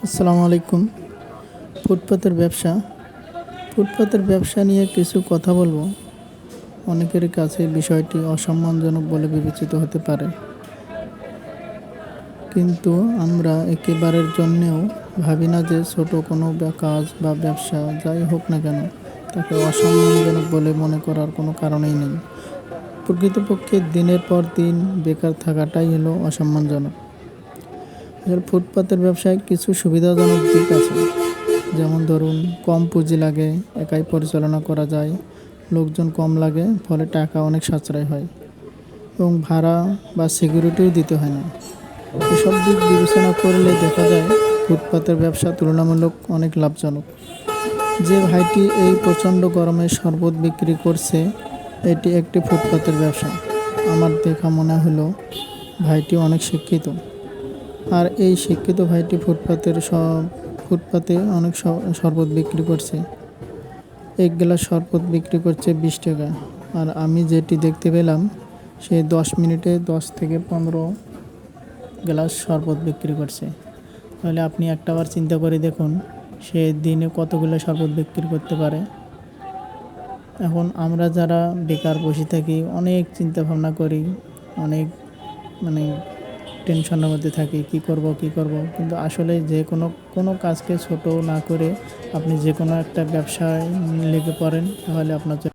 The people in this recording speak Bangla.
আসসালামু আলাইকুম। ফুটপাতের ব্যবসা ফুটপাতের ব্যবসা নিয়ে কিছু কথা বলবো। অনেকের কাছে বিষয়টি অসম্মানজনক বলে বিবেচিত হতে পারে, কিন্তু আমরা একেবারের জন্যেও ভাবি না যে ছোট কোনো কাজ বা ব্যবসা যাই হোক না কেন তাকে অসম্মানজনক বলে মনে করার কোনো কারণই নেই। প্রকৃতপক্ষে দিনের পর দিন বেকার থাকাটাই হলো অসম্মানজনক। ফুটপাতের ব্যবসায় কিছু সুবিধাজনক দিক আছে, যেমন ধরুন কম পুঁজি লাগে, একাই পরিচালনা করা যায়, লোকজন কম লাগে, ফলে টাকা অনেক সাশ্রয় হয় এবং ভাড়া বা সিকিউরিটিও দিতে হয় না। এসব দিক বিবেচনা করলে দেখা যায় ফুটপাতের ব্যবসা তুলনামূলক অনেক লাভজনক। যে ভাইটি এই প্রচণ্ড গরমে শরবত বিক্রি করছে, এটি একটি ফুটপাতের ব্যবসা। আমার দেখা মনে হলো ভাইটি অনেক শিক্ষিত, আর এই শিক্ষিত ভাইটি ফুটপাতে অনেক শরবত বিক্রি করছে। এক গ্লাস শরবত বিক্রি করছে 20 টাকা, আর আমি যেটি দেখতে পেলাম সে 10 মিনিটে 10 থেকে 15 গ্লাস শরবত বিক্রি করছে। তাহলে আপনি একটাবার চিন্তা করে দেখুন সে দিনে কতগুলো শরবত বিক্রি করতে পারে। এখন আমরা যারা বেকার বসে থাকি অনেক চিন্তা ভাবনা করি, অনেক মানে টেনশনের মধ্যে থাকি, কি করব, কিন্তু আসলে যে কোনো কাজকে ছোট না করে আপনি যে কোনো একটা ব্যবসায় লেগে পড়েন, তাহলে আপনার